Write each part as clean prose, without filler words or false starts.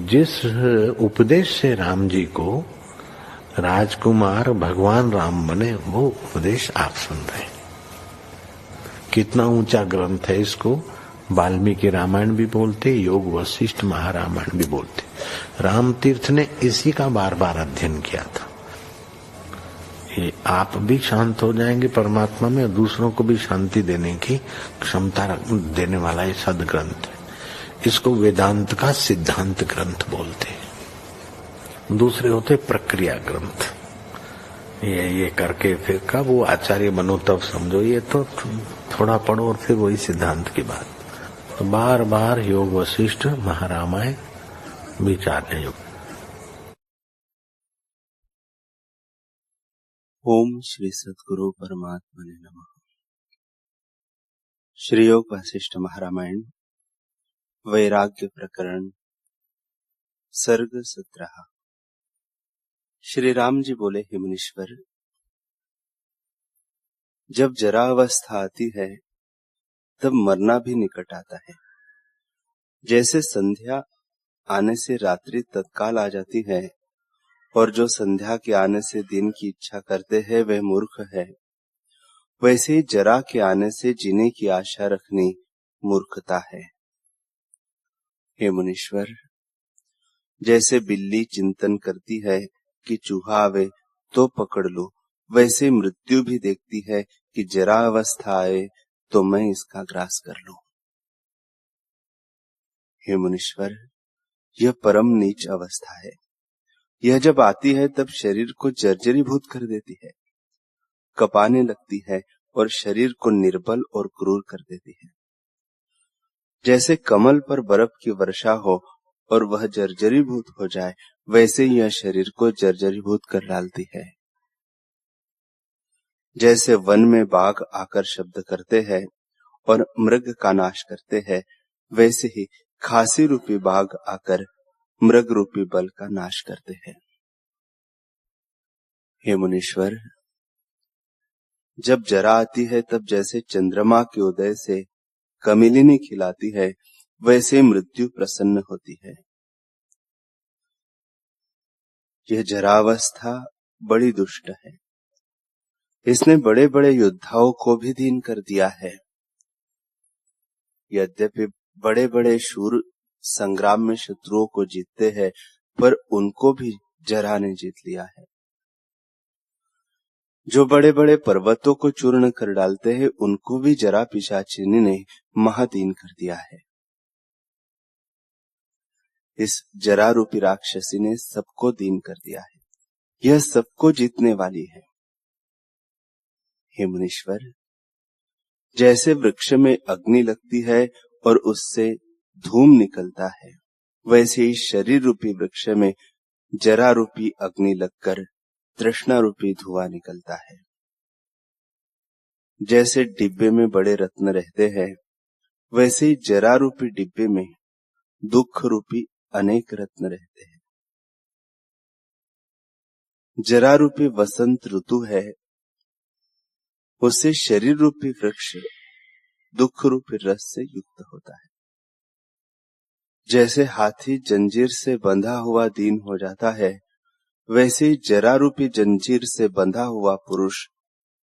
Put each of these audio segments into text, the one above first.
जिस उपदेश से राम जी को राजकुमार भगवान राम बने, वो उपदेश आप सुन रहे हैं। कितना ऊंचा ग्रंथ है। इसको वाल्मीकि रामायण भी बोलते, योग वशिष्ठ महारामायण भी बोलते। राम तीर्थ ने इसी का बार बार अध्ययन किया था। ये आप भी शांत हो जाएंगे परमात्मा में, और दूसरों को भी शांति देने की क्षमता देने वाला ये सदग्रंथ है। इसको वेदांत का सिद्धांत ग्रंथ बोलते हैं। दूसरे होते प्रक्रिया ग्रंथ। ये करके फिर कब वो आचार्य बनो तब समझो, ये तो थोड़ा पढ़ो और फिर वही सिद्धांत की बात। तो बार बार योग वशिष्ठ महारामायण विचारने योग। ओम श्री सद्गुरु परमात्मने नमः। श्री योग वशिष्ठ महारामायण वैराग्य प्रकरण सर्ग 17। श्री राम जी बोले, हे मुनीश्वर, जब जरा अवस्था आती है तब मरना भी निकट आता है। जैसे संध्या आने से रात्रि तत्काल आ जाती है, और जो संध्या के आने से दिन की इच्छा करते हैं वह मूर्ख है, वैसे ही जरा के आने से जीने की आशा रखनी मूर्खता है। हे मुनीश्वर, जैसे बिल्ली चिंतन करती है कि चूहा आवे तो पकड़ लो, वैसे मृत्यु भी देखती है कि जरा अवस्था आए तो मैं इसका ग्रास कर लूं। हे मुनीश्वर, यह परम नीच अवस्था है। यह जब आती है तब शरीर को जर्जरीभूत कर देती है, कपाने लगती है और शरीर को निर्बल और क्रूर कर देती है। जैसे कमल पर बर्फ की वर्षा हो और वह जर्जरीभूत हो जाए, वैसे यह शरीर को जर्जरीभूत कर डालती है। जैसे वन में बाघ आकर शब्द करते हैं और मृग का नाश करते हैं, वैसे ही खांसी रूपी बाघ आकर मृग रूपी बल का नाश करते हैं। हे मुनीश्वर, जब जरा आती है तब जैसे चंद्रमा के उदय से कमिलिनी खिलाती है, वैसे मृत्यु प्रसन्न होती है। यह जरावस्था बड़ी दुष्ट है। इसने बड़े बड़े योद्धाओं को भी दीन कर दिया है। यद्यपि बड़े बड़े शूर संग्राम में शत्रुओं को जीतते हैं, पर उनको भी जरा ने जीत लिया है। जो बड़े बड़े पर्वतों को चूर्ण कर डालते हैं, उनको भी जरा पिशाचिनी ने महादीन कर दिया है। इस जरा रूपी राक्षसी ने सबको दीन कर दिया है। यह सबको जीतने वाली है। हे मुनीश्वर, जैसे वृक्ष में अग्नि लगती है और उससे धूम निकलता है, वैसे ही शरीर रूपी वृक्ष में जरा रूपी अग्नि लगकर तृष्णा रूपी धुआं निकलता है। जैसे डिब्बे में बड़े रत्न रहते हैं, वैसे ही जरा रूपी डिब्बे में दुख रूपी अनेक रत्न रहते हैं। जरा रूपी वसंत ऋतु है, उससे शरीर रूपी वृक्ष दुख रूपी रस से युक्त होता है। जैसे हाथी जंजीर से बंधा हुआ दीन हो जाता है, वैसे ही जरा रूपी जंजीर से बंधा हुआ पुरुष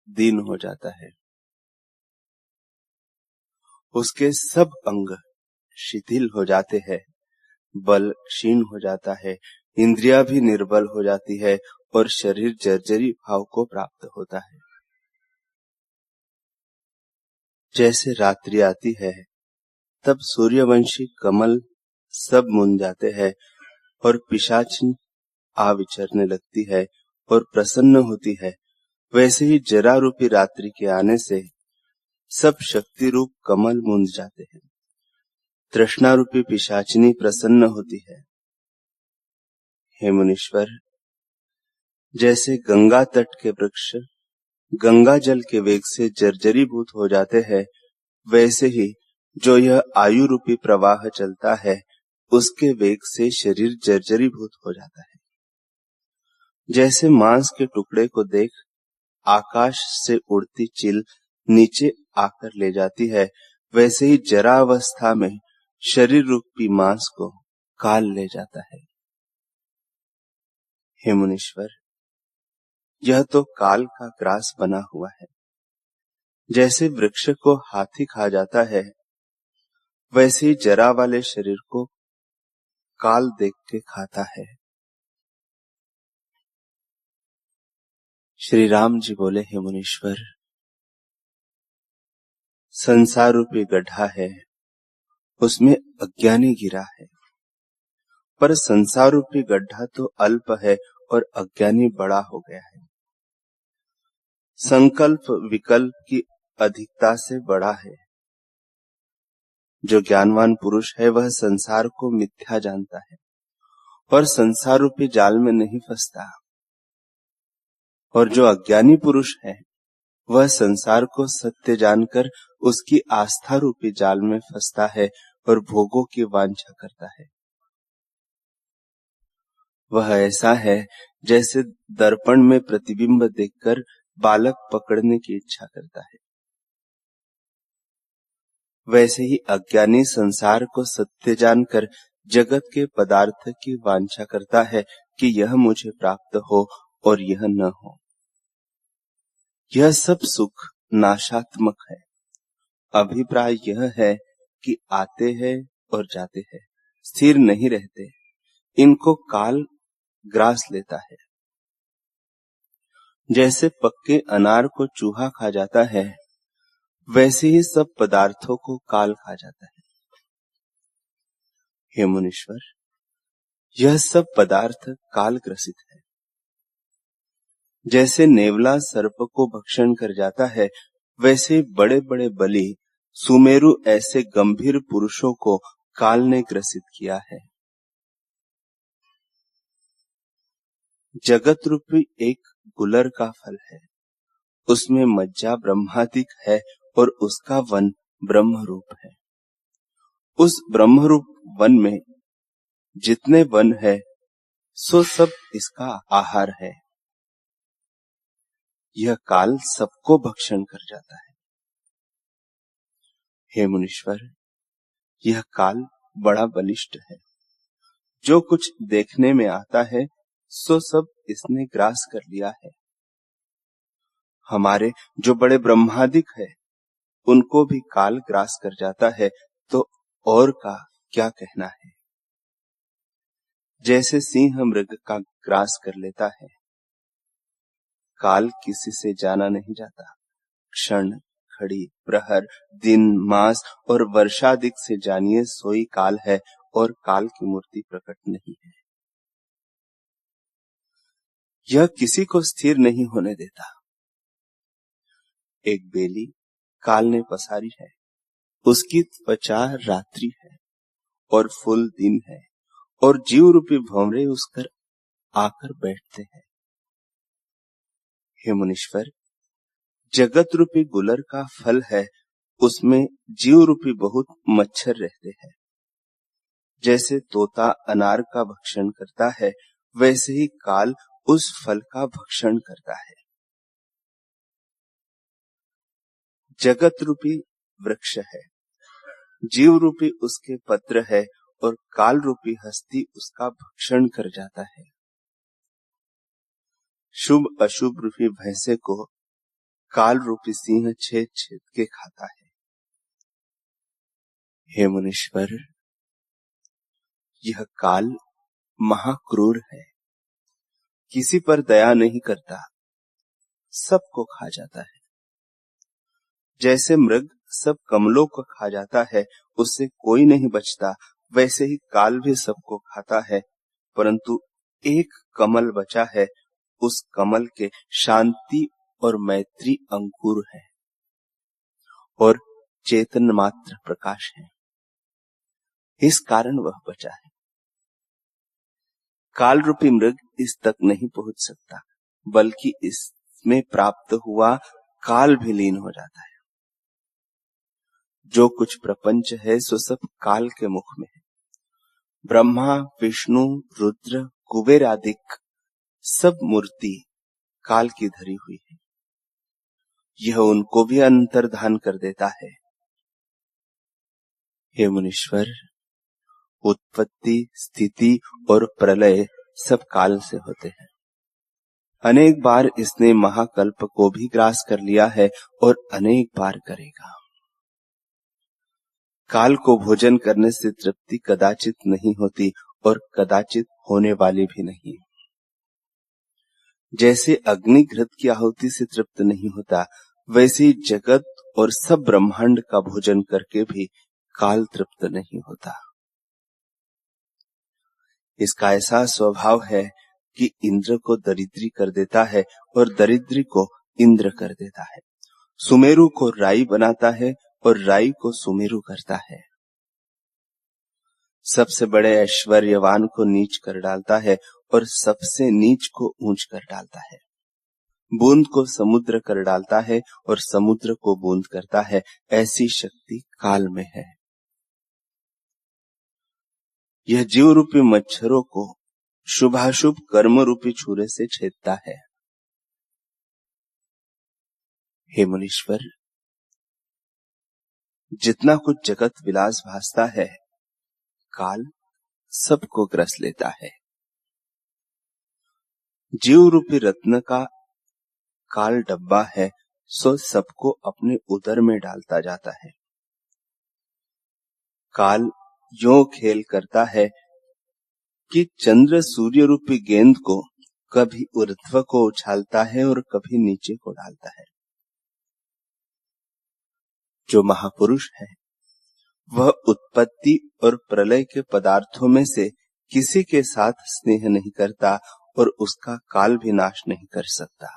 दीन हो जाता है। उसके सब अंग शिथिल हो जाते हैं, बल क्षीण हो जाता है, इंद्रिया भी निर्बल हो जाती है और शरीर जर्जरी भाव को प्राप्त होता है। जैसे रात्रि आती है तब सूर्यवंशी कमल सब मुन जाते हैं और पिशाचिनी आ विचरने लगती है और प्रसन्न होती है, वैसे ही जरा रूपी रात्रि के आने से सब शक्ति रूप कमल मुंद जाते हैं। तृष्णा रूपी पिशाचिनी प्रसन्न होती है। हे मुनीश्वर, जैसे गंगा तट के वृक्ष गंगा जल के वेग से जर्जरीभूत हो जाते हैं, वैसे ही जो यह आयु रूपी प्रवाह चलता है, उसके वेग से शरीर जर्जरीभूत हो जाता है। जैसे मांस के टुकड़े को देख आकाश से उड़ती चिल नीचे आकर ले जाती है, वैसे ही जरा अवस्था में शरीर रूपी मांस को काल ले जाता है। हे मुनीश्वर, यह तो काल का ग्रास बना हुआ है। जैसे वृक्ष को हाथी खा जाता है, वैसे ही जरा वाले शरीर को काल देख के खाता है। श्री राम जी बोले, हे मुनीश्वर, संसार रूपी गड्ढा है, उसमें अज्ञानी गिरा है, पर संसार रूपी गड्ढा तो अल्प है और अज्ञानी बड़ा हो गया है। संकल्प विकल्प की अधिकता से बड़ा है। जो ज्ञानवान पुरुष है वह संसार को मिथ्या जानता है और संसार रूपी जाल में नहीं फंसता, और जो अज्ञानी पुरुष है वह संसार को सत्य जानकर उसकी आस्था रूपी जाल में फंसता है और भोगों की वांछा करता है। वह ऐसा है जैसे दर्पण में प्रतिबिंब देखकर बालक पकड़ने की इच्छा करता है। वैसे ही अज्ञानी संसार को सत्य जानकर जगत के पदार्थ की वांछा करता है कि यह मुझे प्राप्त हो और यह न हो। यह सब सुख नाशात्मक है। अभिप्राय यह है कि आते हैं और जाते हैं, स्थिर नहीं रहते। इनको काल ग्रास लेता है। जैसे पक्के अनार को चूहा खा जाता है, वैसे ही सब पदार्थों को काल खा जाता है। हे मुनीश्वर, यह सब पदार्थ काल ग्रसित है। जैसे नेवला सर्प को भक्षण कर जाता है, वैसे बड़े बड़े बलि सुमेरु ऐसे गंभीर पुरुषों को काल ने ग्रसित किया है। जगत रूपी एक गुलर का फल है, उसमें मज्जा ब्रह्मादिक है और उसका वन ब्रह्म रूप है। उस ब्रह्म रूप वन में जितने वन है सो सब इसका आहार है। यह काल सबको भक्षण कर जाता है। हे मुनीश्वर, यह काल बड़ा बलिष्ठ है। जो कुछ देखने में आता है सो सब इसने ग्रास कर लिया है। हमारे जो बड़े ब्रह्मादिक है उनको भी काल ग्रास कर जाता है, तो और का क्या कहना है। जैसे सिंह मृग का ग्रास कर लेता है, काल किसी से जाना नहीं जाता। क्षण, घड़ी, प्रहर, दिन, मास और वर्षादिक से जानिए सोई काल है और काल की मूर्ति प्रकट नहीं है। यह किसी को स्थिर नहीं होने देता। एक बेली काल ने पसारी है, उसकी त्वचा रात्रि है और फूल दिन है, और जीव रूपी भंवरे उस पर आकर बैठते हैं। हे मुनीश्वर, जगत रूपी गुलर का फल है, उसमें जीव रूपी बहुत मच्छर रहते हैं। जैसे तोता अनार का भक्षण करता है, वैसे ही काल उस फल का भक्षण करता है। जगत रूपी वृक्ष है, जीव रूपी उसके पत्र है और काल रूपी हस्ती उसका भक्षण कर जाता है। शुभ अशुभ रूपी भैंसे को काल रूपी सिंह छेद छेद के खाता है। हे मुनीश्वर, यह काल महाक्रूर है, किसी पर दया नहीं करता, सबको खा जाता है। जैसे मृग सब कमलों को खा जाता है, उससे कोई नहीं बचता, वैसे ही काल भी सबको खाता है, परंतु एक कमल बचा है, उस कमल के शांति और मैत्री अंकुर है और चेतन मात्र प्रकाश है। इस कारण वह बचा है। काल रूपी मृग इस तक नहीं पहुंच सकता, बल्कि इसमें प्राप्त हुआ काल भी लीन हो जाता है। जो कुछ प्रपंच है सो सब काल के मुख में है। ब्रह्मा, विष्णु, रुद्र, कुबेर आदि सब मूर्ति काल की धरी हुई है। यह उनको भी अंतर्धान कर देता है। हे मुनीश्वर, उत्पत्ति, स्थिति और प्रलय सब काल से होते हैं। अनेक बार इसने महाकल्प को भी ग्रास कर लिया है और अनेक बार करेगा। काल को भोजन करने से तृप्ति कदाचित नहीं होती और कदाचित होने वाली भी नहीं। जैसे अग्निघृत की आहुति से तृप्त नहीं होता, वैसे ही जगत और सब ब्रह्मांड का भोजन करके भी काल तृप्त नहीं होता। इसका ऐसा स्वभाव है कि इंद्र को दरिद्री कर देता है और दरिद्री को इंद्र कर देता है। सुमेरु को राई बनाता है और राई को सुमेरु करता है। सबसे बड़े ऐश्वर्यवान को नीच कर डालता है और सबसे नीच को ऊंच कर डालता है। बूंद को समुद्र कर डालता है और समुद्र को बूंद करता है। ऐसी शक्ति काल में है। यह जीव रूपी मच्छरों को शुभाशुभ कर्म रूपी छुरे से छेदता है। हे मुनीश्वर, जितना कुछ जगत विलास भासता है, काल सबको ग्रस लेता है। जीव रूपी रत्न का काल डब्बा है, सो सबको अपने उदर में डालता जाता है। काल यो खेल करता है कि चंद्र सूर्य रूपी गेंद को कभी ऊर्ध्व को उछालता है और कभी नीचे को डालता है। जो महापुरुष है वह उत्पत्ति और प्रलय के पदार्थों में से किसी के साथ स्नेह नहीं करता और उसका काल भी नाश नहीं कर सकता।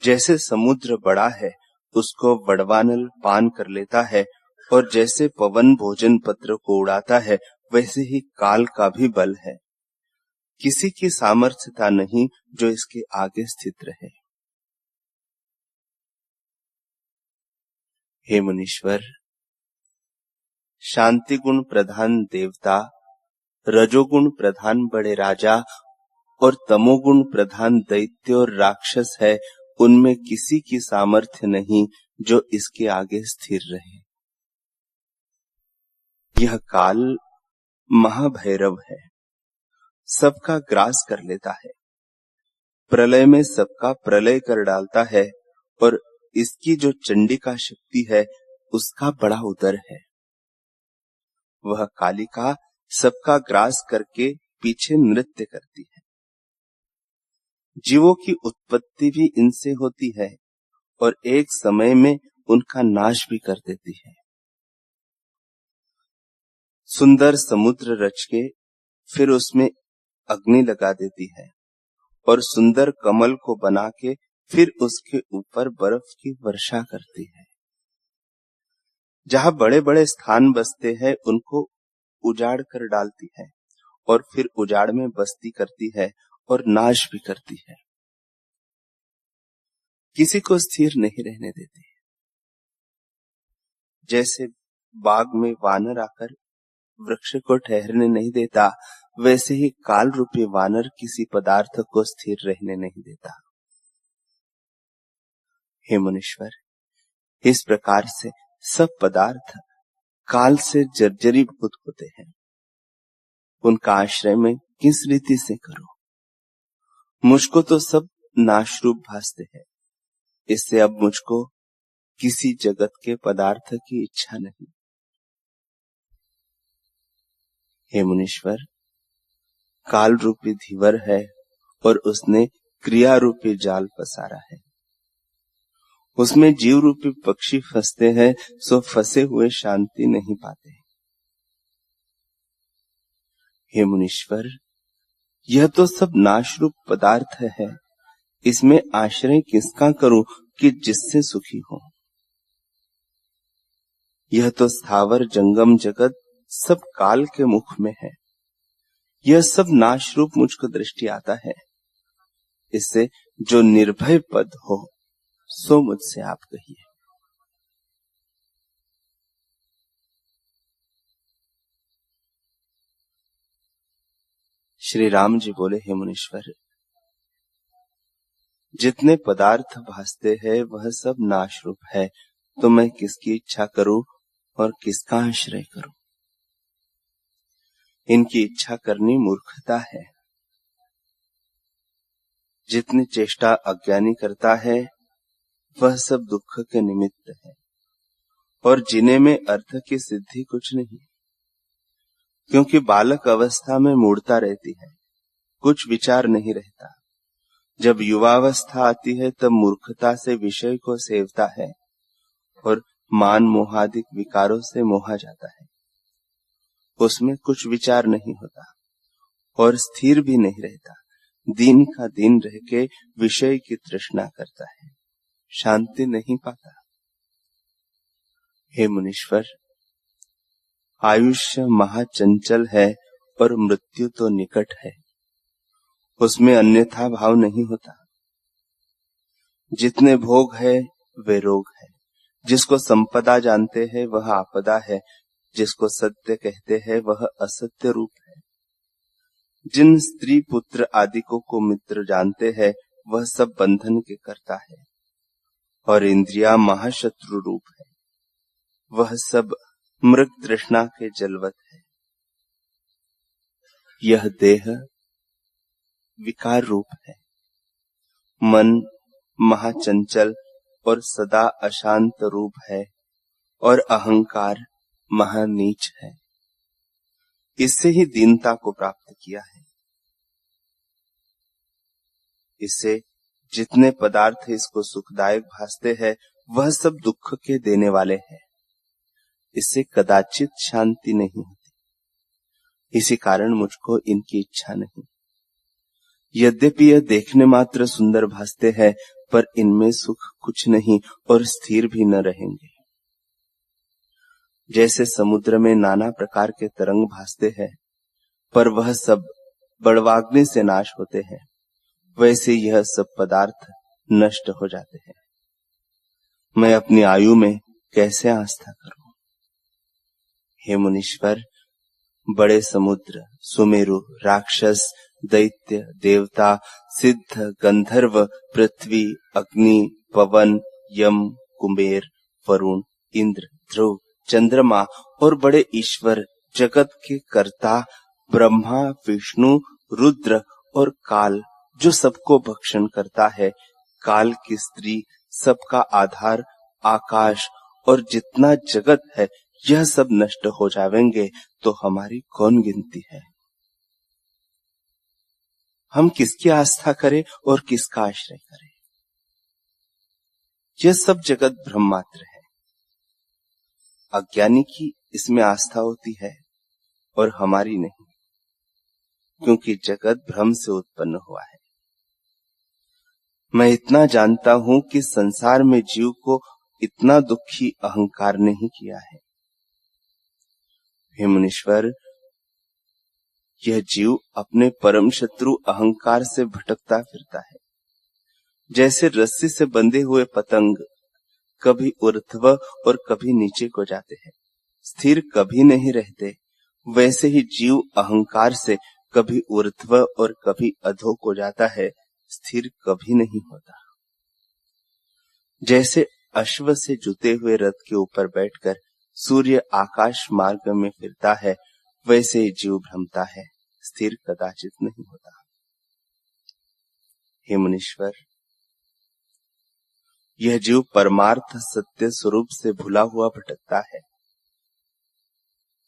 जैसे समुद्र बड़ा है, उसको बड़वानल पान कर लेता है, और जैसे पवन भोजन पत्र को उड़ाता है, वैसे ही काल का भी बल है। किसी की सामर्थ्यता नहीं जो इसके आगे स्थित रहे। हे मुनीश्वर, शांति गुण प्रधान देवता, रजोगुण प्रधान बड़े राजा और तमोगुण प्रधान दैत्य और राक्षस है, उनमें किसी की सामर्थ्य नहीं जो इसके आगे स्थिर रहे। यह काल महाभैरव है, सबका ग्रास कर लेता है, प्रलय में सबका प्रलय कर डालता है, और इसकी जो चंडिका शक्ति है उसका बड़ा उदर है। वह कालिका सबका ग्रास करके पीछे नृत्य करती है। जीवों की उत्पत्ति भी इनसे होती है और एक समय में उनका नाश भी कर देती है। सुंदर समुद्र रच के फिर उसमें अग्नि लगा देती है और सुंदर कमल को बना के फिर उसके ऊपर बर्फ की वर्षा करती है। जहां बड़े बड़े स्थान बसते हैं उनको उजाड़ कर डालती है और फिर उजाड़ में बस्ती करती है और नाश भी करती है। किसी को स्थिर नहीं रहने देती। जैसे बाग में वानर आकर वृक्ष को ठहरने नहीं देता, वैसे ही काल रूपी वानर किसी पदार्थ को स्थिर रहने नहीं देता। हे मुनीश्वर, इस प्रकार से सब पदार्थ काल से जर्जरीभूत होते हैं। उनका आश्रय में किस रीति से करो? मुझको तो सब नाशरूप भासते हैं, इससे अब मुझको किसी जगत के पदार्थ की इच्छा नहीं। हे मुनीश्वर, काल रूपी धीवर है और उसने क्रिया रूपी जाल पसारा है। उसमें जीव रूपी पक्षी फंसते हैं, सो फंसे हुए शांति नहीं पाते। हे मुनीश्वर, यह तो सब नाशरूप पदार्थ है, इसमें आश्रय किसका करूं कि जिससे सुखी हो? यह तो स्थावर जंगम जगत सब काल के मुख में है। यह सब नाशरूप मुझको दृष्टि आता है। इससे जो निर्भय पद हो सो मुझसे आप कहिए। श्री राम जी बोले, हे मुनीश्वर, जितने पदार्थ भासते हैं वह सब नाशरूप है, तो मैं किसकी इच्छा करूं और किसका आश्रय करूं? इनकी इच्छा करनी मूर्खता है। जितनी चेष्टा अज्ञानी करता है वह सब दुख के निमित्त है, और जिने में अर्थ की सिद्धि कुछ नहीं, क्योंकि बालक अवस्था में मूढ़ता रहती है, कुछ विचार नहीं रहता। जब युवावस्था आती है तब मूर्खता से विषय को सेवता है और मान मोहादिक विकारों से मोहा जाता है। उसमें कुछ विचार नहीं होता और स्थिर भी नहीं रहता। दिन का दिन रह के विषय की तृष्णा करता है, शांति नहीं पाता। हे मुनीश्वर, आयुष्य महाचंचल है और मृत्यु तो निकट है, उसमें अन्यथा भाव नहीं होता। जितने भोग है वे रोग है। जिसको संपदा जानते हैं वह आपदा है, जिसको सत्य कहते हैं वह असत्य रूप है। जिन स्त्री पुत्र आदिकों को मित्र जानते हैं वह सब बंधन के करता है, और इंद्रिया महाशत्रु रूप है, वह सब मृग तृष्णा के जलवत है। यह देह विकार रूप है, मन महाचंचल और सदा अशांत रूप है, और अहंकार महानीच है। इससे ही दीनता को प्राप्त किया है। इससे जितने पदार्थ इसको सुखदायक भासते हैं वह सब दुख के देने वाले हैं। इससे कदाचित शांति नहीं होती। इसी कारण मुझको इनकी इच्छा नहीं। यद्यपि यह देखने मात्र सुंदर भासते हैं, पर इनमें सुख कुछ नहीं और स्थिर भी न रहेंगे। जैसे समुद्र में नाना प्रकार के तरंग भासते हैं, पर वह सब बड़वाग्नि से नाश होते हैं, वैसे यह सब पदार्थ नष्ट हो जाते हैं। मैं अपनी आयु में कैसे आस्था करूं? हे मुनीश्वर, बड़े समुद्र, सुमेरु, राक्षस, दैत्य, देवता, सिद्ध, गंधर्व, पृथ्वी, अग्नि, पवन, यम, कुबेर, वरुण, इंद्र, ध्रुव, चंद्रमा और बड़े ईश्वर, जगत के कर्ता ब्रह्मा, विष्णु, रुद्र और काल, जो सबको भक्षण करता है, काल की स्त्री, सबका आधार आकाश और जितना जगत है, यह सब नष्ट हो जाएंगे तो हमारी कौन गिनती है? हम किसकी आस्था करें और किसका आश्रय करें? यह सब जगत भ्रम मात्र है। अज्ञानी की इसमें आस्था होती है और हमारी नहीं, क्योंकि जगत भ्रम से उत्पन्न हुआ है। मैं इतना जानता हूं कि संसार में जीव को इतना दुखी अहंकार नहीं किया है। हे मुनीश्वर, यह जीव अपने परम शत्रु अहंकार से भटकता फिरता है। जैसे रस्सी से बंधे हुए पतंग कभी ऊर्ध्व और कभी नीचे को जाते हैं, स्थिर कभी नहीं रहते, वैसे ही जीव अहंकार से कभी ऊर्ध्व और कभी अधो को जाता है, स्थिर कभी नहीं होता। जैसे अश्व से जुते हुए रथ के ऊपर बैठकर सूर्य आकाश मार्ग में फिरता है, वैसे ही जीव भ्रमता है, स्थिर कदाचित नहीं होता। हे मुनीश्वर, यह जीव परमार्थ सत्य स्वरूप से भुला हुआ भटकता है।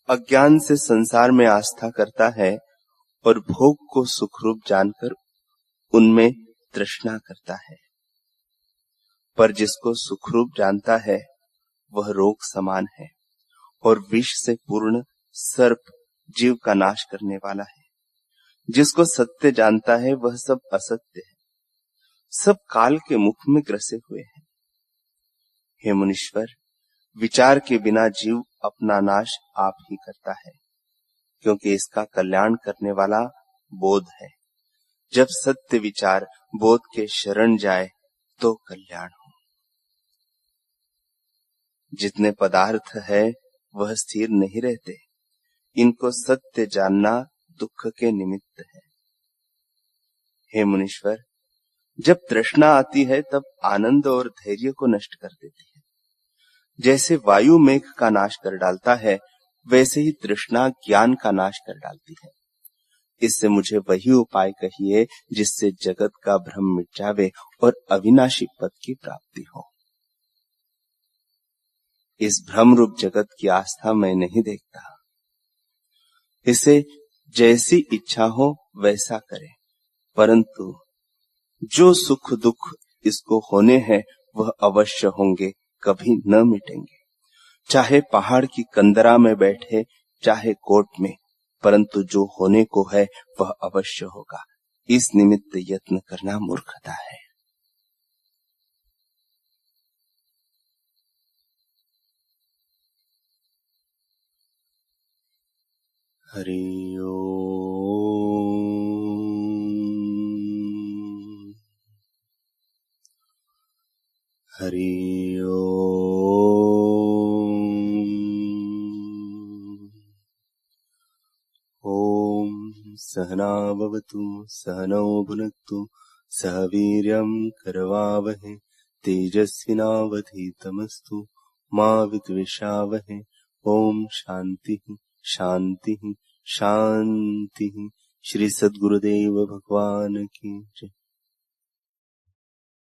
अज्ञान से संसार में आस्था करता है और भोग को सुखरूप जानकर उनमें तृष्णा करता है। पर जिसको सुखरूप जानता है वह रोग समान है और विष से पूर्ण सर्प जीव का नाश करने वाला है। जिसको सत्य जानता है वह सब असत्य है, सब काल के मुख में ग्रसे हुए हैं। हे मुनीश्वर, विचार के बिना जीव अपना नाश आप ही करता है, क्योंकि इसका कल्याण करने वाला बोध है। जब सत्य विचार बोध के शरण जाए तो कल्याण हो। जितने पदार्थ है वह स्थिर नहीं रहते, इनको सत्य जानना दुख के निमित्त है। हे मुनीश्वर, जब तृष्णा आती है तब आनंद और धैर्य को नष्ट कर देती है। जैसे वायु मेघ का नाश कर डालता है, वैसे ही तृष्णा ज्ञान का नाश कर डालती है। इससे मुझे वही उपाय कहिए जिससे जगत का भ्रम मिट जावे और अविनाशी पद की प्राप्ति हो। इस भ्रम रूप जगत की आस्था मैं नहीं देखता। इसे जैसी इच्छा हो वैसा करे, परंतु जो सुख दुख इसको होने हैं वह अवश्य होंगे, कभी न मिटेंगे। चाहे पहाड़ की कंदरा में बैठे, चाहे कोट में, परंतु जो होने को है वह अवश्य होगा। इस निमित्त यत्न करना मूर्खता है। हरि ओम, हरि ओम। सहना भवतु सहनौ भुनक्तु सह वीर्यं करवावहै तेजस्विनावधीतमस्तु मा विद्विषावहै। ओम शांति शांति शांति। श्री सद्गुरुदेव भगवान की जय।